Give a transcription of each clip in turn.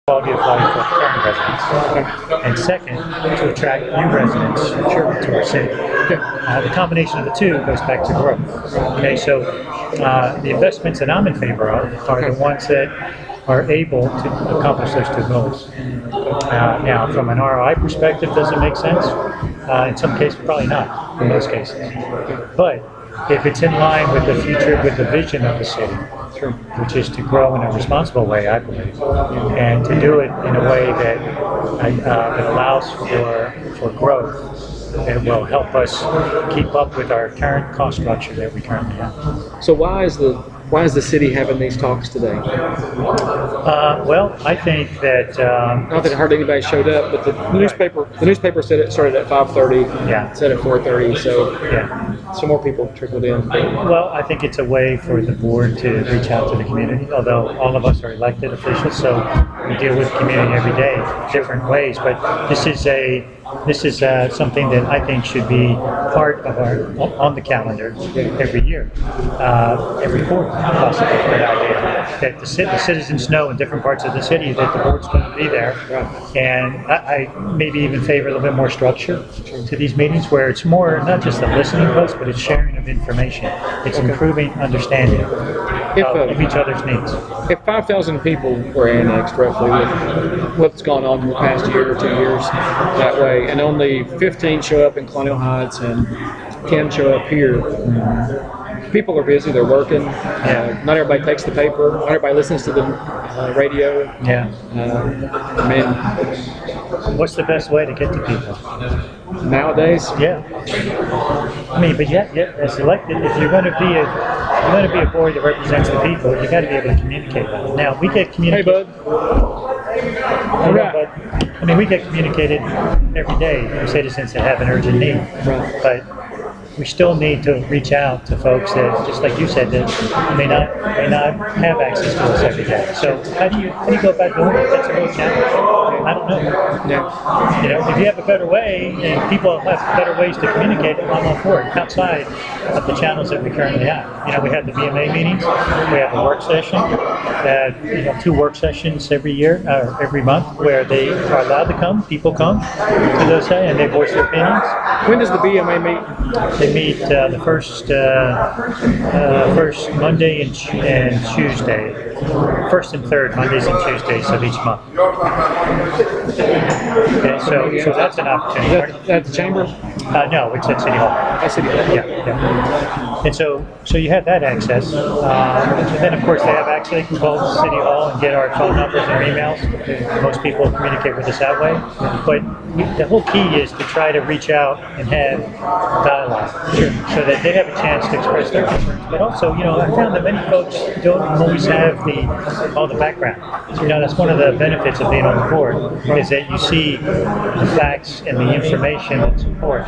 quality of life for current residents, and second, to attract new residents to our city. The combination of the two goes back to growth. Okay, so the investments that I'm in favor of are the ones that are able to accomplish those two goals. Now, from an ROI perspective, does it make sense? In some cases, probably not, in most cases. But if it's in line with the future, with the vision of the city, which is to grow in a responsible way, I believe, and to do it in a way that allows for growth, it will help us keep up with our current cost structure that we currently have. So why is the city having these talks today? Well, I think that not that I heard anybody showed up, but the newspaper said it started at 5:30. Yeah. It said at 4:30. So yeah. Some more people trickled in. Well, I think it's a way for the board to reach out to the community, although all of us are elected officials, so we deal with the community every day, different ways. But this is something that I think should be part of on the calendar every year, every quarter, possibly. Good idea that the citizens know in different parts of the city that the board's going to be there, and I maybe even favor a little bit more structure to these meetings, where it's more not just a listening post, but it's sharing of information. It's improving understanding of each other's needs. If 5,000 people were annexed, roughly, with what's gone on in the past year or 2 years that way, and only 15 show up in Colonial Heights and 10 show up here, people are busy, they're working. Not everybody takes the paper, not everybody listens to the radio. Yeah. I mean, what's the best way to get to people? Nowadays? Yeah. I mean, but yet as elected, if you're going to be a board that represents the people, you got to be able to communicate that. Now, we get communicated. Hey, bud. But I mean, we get communicated every day from citizens that have an urgent need. Right. But we still need to reach out to folks that, just like you said, that may not have access to us every day. So how do you go about doing it? That's a real challenge. I don't know. Yeah. You know, if you have a better way and people have better ways to communicate, I'm all for it. Outside of the channels that we currently have. You know, we have the BMA meetings. We have a work session. 2 work sessions every year, every month, where they are allowed to come. People come to those and they voice their opinions. When does the BMA meet? They meet the first Monday and Tuesday. First and third Mondays and Tuesdays of each month. Okay, so that's an opportunity. Is that at the chamber? No, it's at City Hall. At City Hall. Yeah. And so you have that access. And then, of course, they have access. They can call City Hall and get our phone numbers and our emails. Most people communicate with us that way. But the whole key is to try to reach out and have dialogue, so that they have a chance to express their concerns. But also, I found that many folks don't always have all the background. That's one of the benefits of being on the board, is that you see the facts and the information that support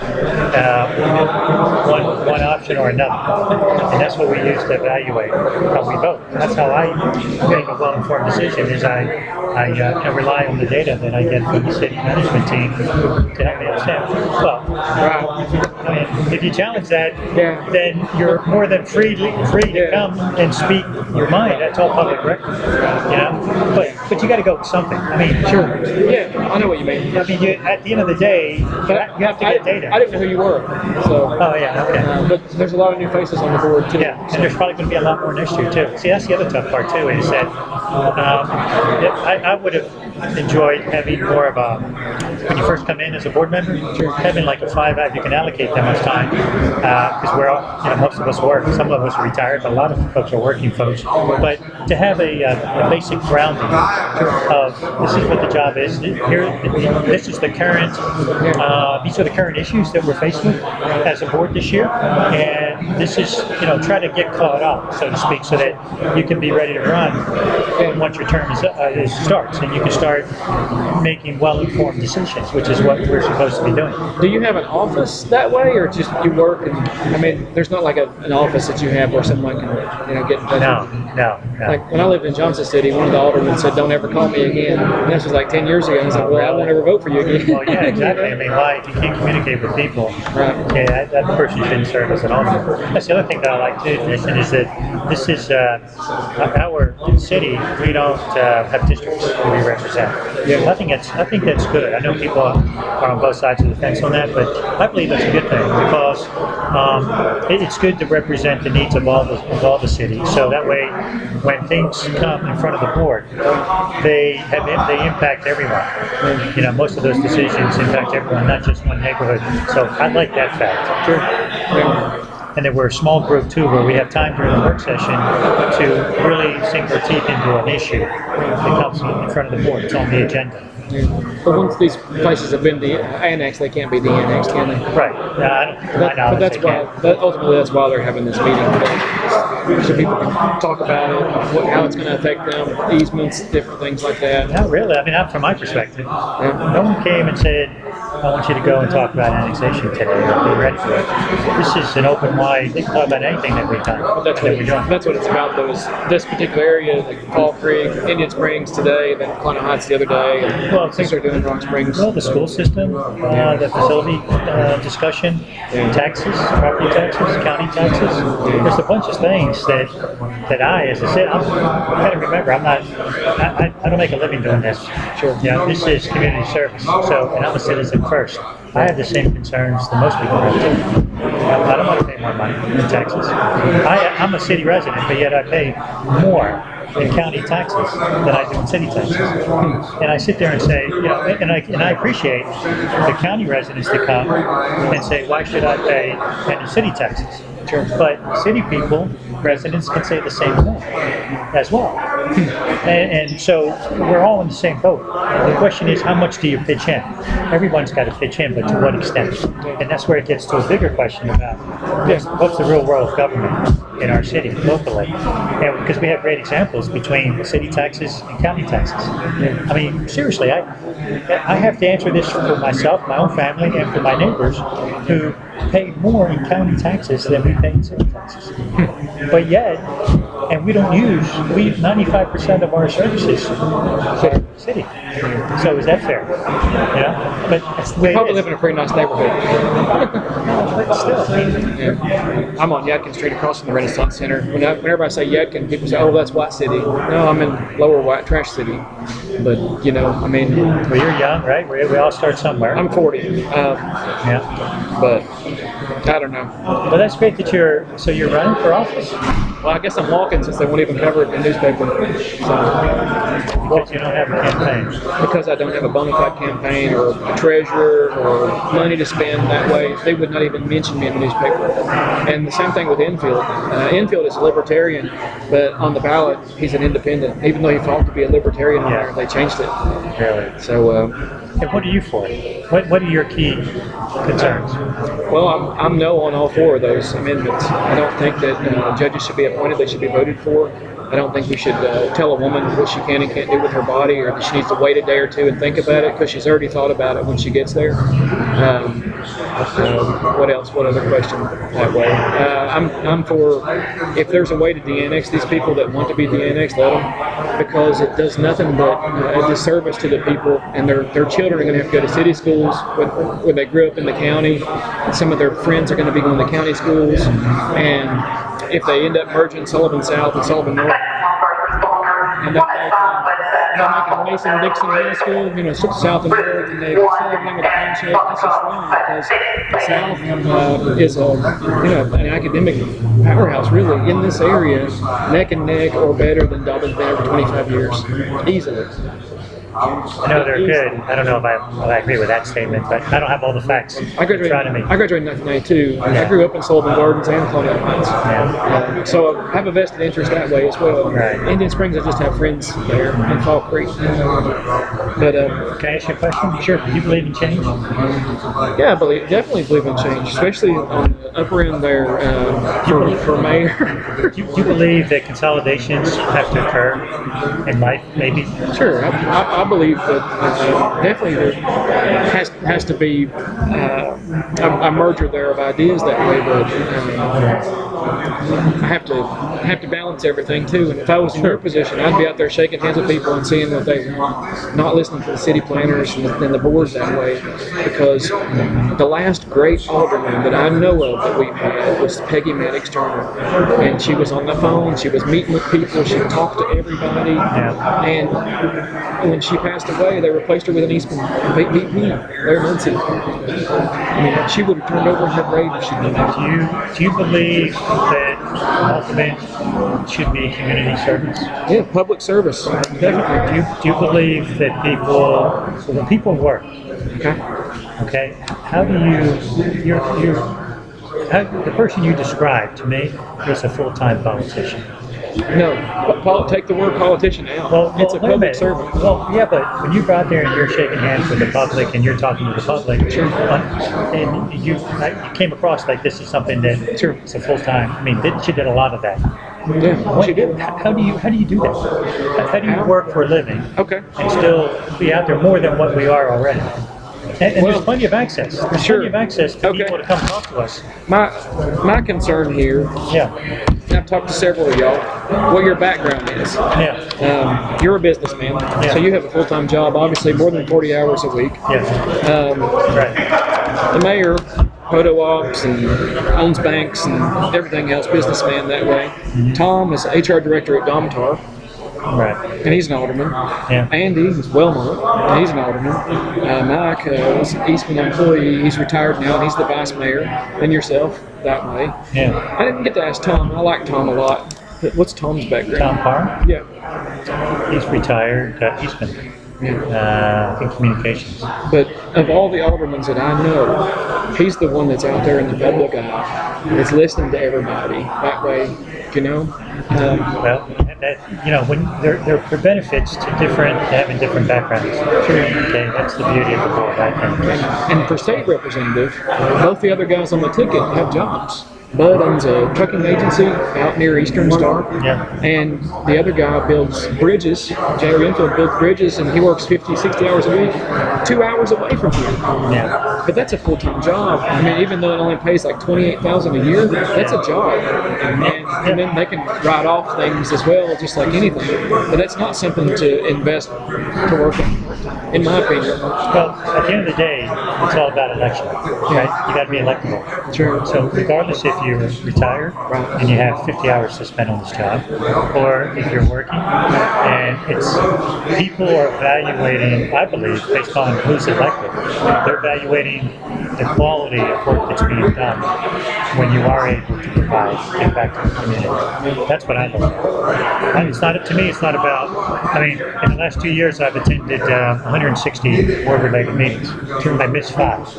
one option or another, and that's what we use to evaluate how we vote. And that's how I make a well-informed decision. Is I rely on the data that I get from the city management team to help me understand. Well, I mean, if you challenge that, then you're more than free to come and speak your mind. That's all public record, But you got to go with something. I mean, sure. Yeah, I know what you mean. I mean, at the end of the day, you have to get data. I didn't know who you were, so. Oh yeah, okay. But there's a lot of new faces on the board too. Yeah, and there's probably going to be a lot more next year too. See, that's the other tough part too, is that I would have enjoyed having more of a, when you first come in as a board member, having like a 5-hour, you can allocate that much time, because we're all, most of us work. Some of us are retired, but a lot of folks are working folks. But to have a basic grounding of this is what the job is. This is the current. These are the current issues that we're faced with as a board this year, and this is try to get caught up, so to speak, so that you can be ready to run once your term starts, and you can start making well-informed decisions. solutions, which is what we're supposed to be doing. Do you have an office that way, or just you work? And I mean, there's not like an office that you have where someone can, get in touch with you? No. Like when I lived in Johnson City, one of the aldermen said, "Don't ever call me again." And this was like 10 years ago. And I was like, "Well, I won't ever vote for you again." Well, yeah, exactly. I mean, why, if you can't communicate with people, Right. yeah, that person shouldn't serve as an alderman. That's the other thing that I like to listen is that this is our city. We don't have districts that we represent. Yeah. I think that's good. I know people are on both sides of the fence on that, but I believe that's a good thing because it's good to represent the needs of all the cities. So that way, when things come in front of the board, they impact everyone. And, most of those decisions impact everyone, not just one neighborhood. So I like that fact. Sure. Yeah. And then we're a small group too, where we have time during the work session to really sink our teeth into an issue that comes in front of the board. It's on the agenda. Yeah. But once these places have been annexed, they can't be de-annexed, can they? Right. But that's why. Ultimately, that's why they're having this meeting, so people can talk about it, how it's going to affect them, easements, different things like that. Not really. I mean, from my perspective, no one came and said, "I want you to go and talk about annexation today." Be ready for it. This is an open wide. They can talk about anything that we've done. But that's what it's about. This particular area, like Fall Creek, Indian Springs today, then Colonial Heights the other day. And things are doing in Rock Springs. Well, the school system, the facility discussion, taxes, property taxes, county taxes. There's a bunch of things that I, as I said, I'm got to remember. I don't make a living doing this. Sure. This is community service. So, and I'm a citizen first. I have the same concerns that most people have too. I don't want to pay more money in taxes. I'm a city resident, but yet I pay more in county taxes than I do in city taxes. And I sit there and say, and I appreciate the county residents to come and say, why should I pay any city taxes? Sure. But city people, residents can say the same thing as well. And so we're all in the same boat. The question is, how much do you pitch in? Everyone's got to pitch in, but to what extent? And that's where it gets to a bigger question about what's the real role of government in our city, locally. And because we have great examples between city taxes and county taxes. I mean, seriously, I have to answer this for myself, my own family, and for my neighbors who pay more in county taxes than we pay in city taxes. But yet, and we don't use, 95% of our services are city. So is that fair? But that's the way probably live in a pretty nice neighborhood. But still. Yeah. I'm on Yadkin Street across from the Renaissance Center. Whenever I say Yadkin, people say, "Oh, that's White City." No, I'm in Lower White Trash City. But I mean, well, you're young, right? We all start somewhere. I'm 40. But I don't know. Well, that's great that you're running for office. Well, I guess I'm walking since they won't even cover it in the newspaper. So, because you don't have a campaign. Because I don't have a bona fide campaign or a treasurer or money to spend that way, they would not even mention me in the newspaper. And the same thing with Enfield. Enfield is a libertarian, but on the ballot, he's an independent. Even though he fought to be a libertarian on there, they changed it. Really? So, and what are you for? What are your key concerns? Well, I'm no on all four of those amendments. I don't think that judges should be appointed; they should be voted for. I don't think we should tell a woman what she can and can't do with her body, or that she needs to wait a day or two and think about it, because she's already thought about it when she gets there. What else? What other question that way? I'm for, if there's a way to de-annex these people that want to be de-annexed, let them, because it does nothing but a disservice to the people, and their children are going to have to go to city schools when they grew up in the county, and some of their friends are going to be going to county schools, and if they end up merging Sullivan South and Sullivan North, and they'll make a Mason-Dixon High School, South and North, and they fill everything with a handshake. That's just wrong, because the South is an academic powerhouse, really, in this area, neck and neck or better than Dobbin's been over 25 years, easily. No, they're good. I don't know if I agree with that statement, but I don't have all the facts. I graduated in 1992. Yeah. I grew up in Sullivan Gardens and Colonial Heights. So I have a vested interest that way as well. Right. Indian Springs, I just have friends there in Fall Creek. But can I ask you a question? Sure. Do you believe in change? Yeah, definitely believe in change, especially on the upper end there for mayor. Do you believe that consolidations have to occur in life, maybe? Sure. I believe that definitely there has to be a merger there of ideas that way, but I have to balance everything too. And if I was in your position, I'd be out there shaking hands with people and seeing what they want, not listening to the city planners and the boards that way. Because the last great alderman that I know of that we've had was Peggy Maddox Turner, and she was on the phone, she was meeting with people, she talked to everybody, and when she passed away, they replaced her with an Eastman VP, Larry Muncie. I mean, she would have turned over in her grave if she did that. Do you believe that aldermen should be community servants? Yeah, public service, definitely. Do you believe that when people work, okay, how do the person you described to me was a full-time politician? No, take the word politician out. It's a public servant. Well, yeah, but when you go out there and you're shaking hands with the public and you're talking to the public, and you came across like this is something that it's a full-time. I mean, she did a lot of that. Yeah, she did. How do you do that? How do you work for a living? Okay. And still be out there more than what we are already? And there's plenty of access. There's plenty of access to people to come talk to us. My concern here, I've talked to several of y'all, what your background is. You're a businessman, so you have a full-time job, obviously more than 40 hours a week. The mayor, photo ops, and owns banks and everything else, businessman that way. Tom is HR director at Domtar. And he's an alderman. Andy is Wellmont, and he's an alderman. Mike is an Eastman employee. He's retired now, and he's the vice mayor. And yourself, that way. I didn't get to ask Tom. I like Tom a lot. But what's Tom's background? Tom Parr? Yeah. He's retired Eastman. In communications. But of all the aldermen that I know, he's the one that's out there in the public eye, that's listening to everybody. That way, you know. When there are benefits to having different backgrounds. Okay, that's the beauty of the board, I think. And for state representative, both the other guys on the ticket have jobs. Bud owns a trucking agency out near Eastern Star, and the other guy builds bridges. Jerry Enfield builds bridges, and he works 50, 60 hours a week, 2 hours away from here. But that's a full-time job. I mean, even though it only pays like $28,000 a year, that's a job. And then they can write off things as well, just like anything. But that's not something to invest to work on, in my opinion. Well, at the end of the day, it's all about election, right? You got to be electable. Sure. So regardless if you're retired and you have 50 hours to spend on this job, or if you're working, and people are evaluating, I believe, based on who's elected. They're evaluating the quality of work that's being done when you are able to provide, give back to the community. That's what I believe. And it's not up to me. It's not about. I mean, in the last 2 years, I've attended 160 board-related meetings. I missed 5.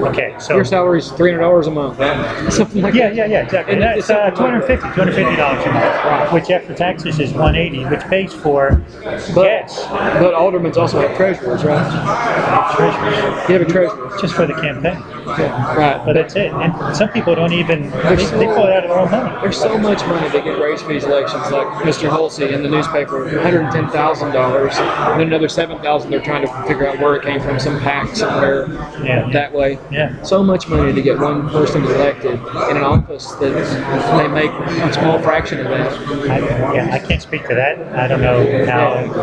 Okay, so your salary is $300 a month, right? Something like that. Yeah, exactly. And that's $250 a month, which after taxes is $180, which pays for gas. But aldermen also have treasurers, right? Treasurers. You have a treasurer. Just for the campaign. Right. But that's it. And some people don't even, they pull it out of their own money. There's so much money that get raised for these elections, like Mr. Halsey in the newspaper, $110,000, and then another $7,000 they're trying to figure out where it came from, some PAC somewhere that way. So much money to get one person elected in an office that they make a small fraction of that. I can't speak to that. I don't know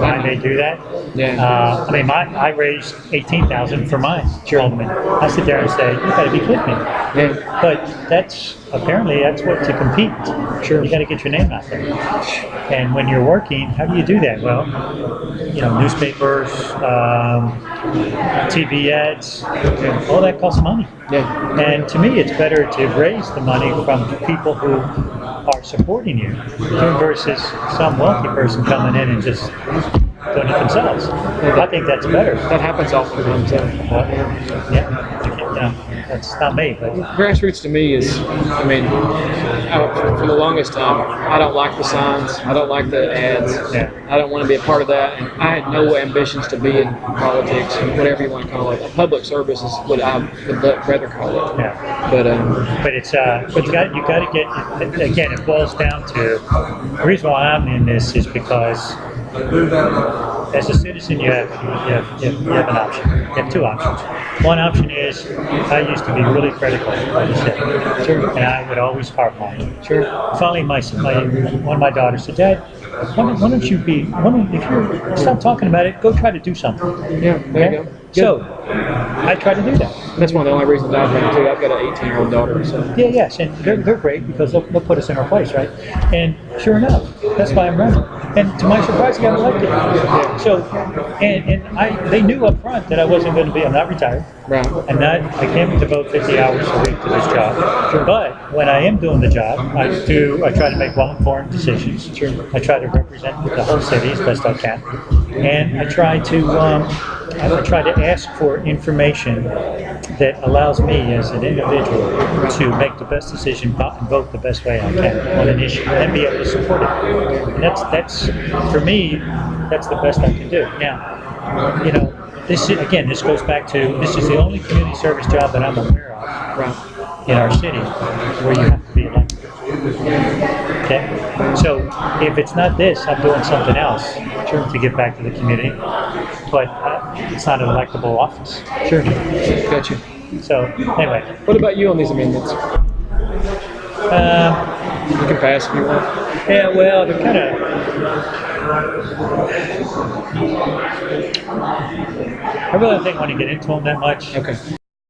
why they do that. I mean, I raised $18,000 for mine, alderman. I sit there and say, you got to be kidding me. But that's what to compete. You got to get your name out there. And when you're working, how do you do that? Well, newspapers, TV ads, all that costs money. And to me, it's better to raise the money from people who are supporting you versus some wealthy person coming in and just doing it themselves. I think that's better. That happens often. That's not me. But grassroots to me is, I mean, for the longest time, I don't like the signs. I don't like the ads. I don't want to be a part of that. And I had no ambitions to be in politics, whatever you want to call it. Public service is what I would rather call it. But it's you got to get, again, it boils down to, the reason why I'm in this is because as a citizen, you have an option. You have two options. One option is I used to be really critical of the city, Sure. and I would always harp on it. Sure. Finally, one of my daughters said, "Dad, why don't you if you stop talking about it, go try to do something." Yeah, there you go. Good. So I try to do that. That's one of the only reasons I've done it too. I've got an 18-year-old daughter, so. Yeah, yes, and they're great because they'll put us in our place, right? And sure enough, that's why I'm running. And to my surprise, I got elected. Yeah. So, they knew up front that I wasn't going to be. I'm not retired. Right. I came to vote 50 hours a week to this job. Sure. But when I am doing the job, I try to make well-informed decisions. Sure. I try to represent the whole city as best I can, and I try to ask for information that allows me as an individual to make the best decision and vote the best way I can on an issue and be able to support it. And that's for me, that's the best I can do. Now, this goes back to, this is the only community service job that I'm aware of Right. in our city where you have to be elected. Okay? So if it's not this, I'm doing something else to give back to the community, but it's not an electable office. Sure. Got you. So anyway. What about you on these amendments? You can pass if you want. Yeah, well, they're kind of. I really don't think I want to get into them that much. Okay.